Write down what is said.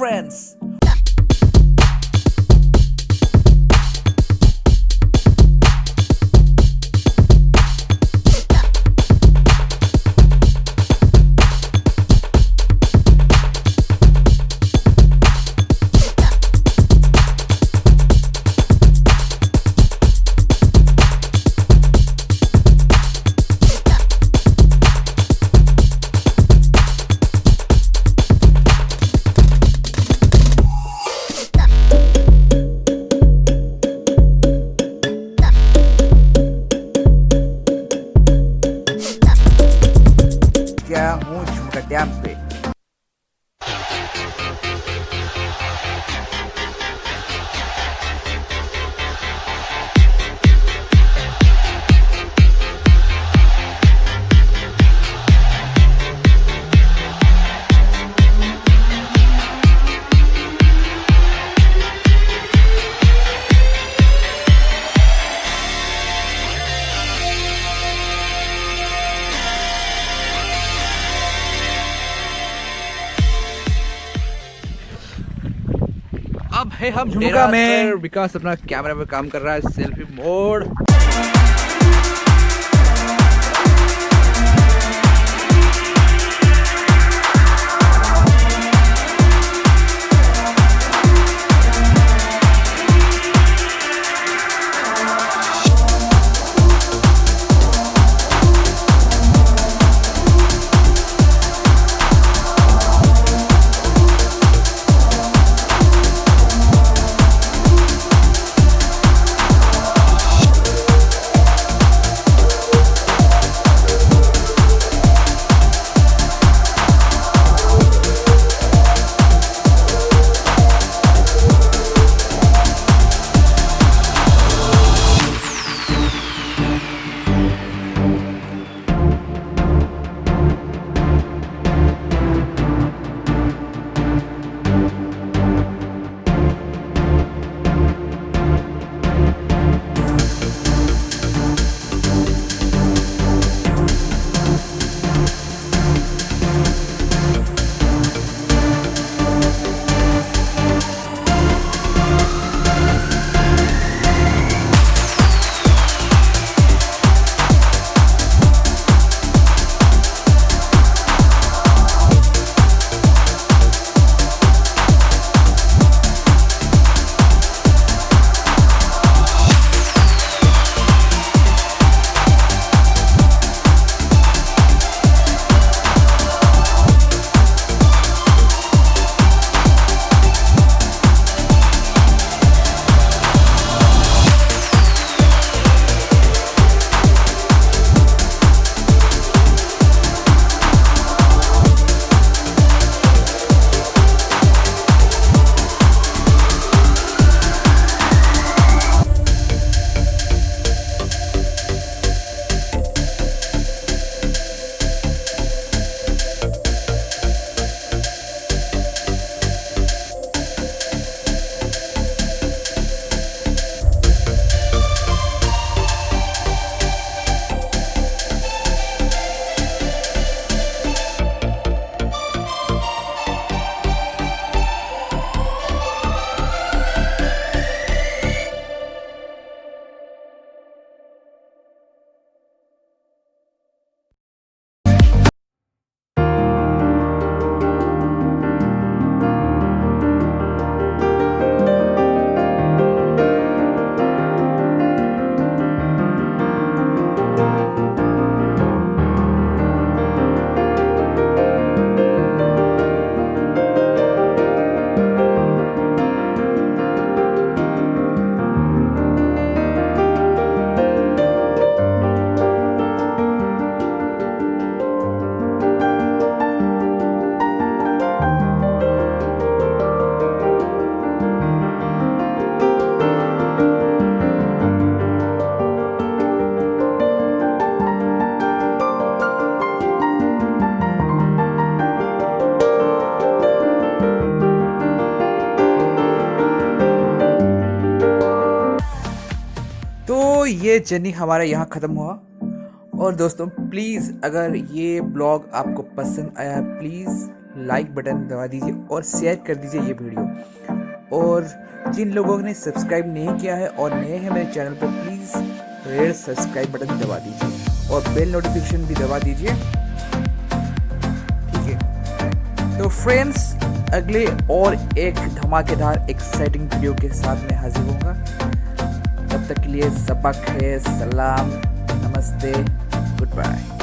friends. क्या हूँ झुमका डैम पे। अब है हम झुमका में। विकास अपना कैमरा पे काम कर रहा है, सेल्फी मोड। ये जर्नी हमारा यहाँ ख़त्म हुआ। और दोस्तों प्लीज़ अगर ये ब्लॉग आपको पसंद आया प्लीज़ लाइक बटन दबा दीजिए और शेयर कर दीजिए ये वीडियो। और जिन लोगों ने सब्सक्राइब नहीं किया है और नए हैं मेरे चैनल पर, प्लीज़ रेड सब्सक्राइब बटन दबा दीजिए और बेल नोटिफिकेशन भी दबा दीजिए, ठीक है। तो फ्रेंड्स, अगले और एक धमाकेदार एक्साइटिंग वीडियो के साथ मैं हाजिर होऊंगा। तब तक के लिए सबक है, सलाम, नमस्ते, गुड बाय।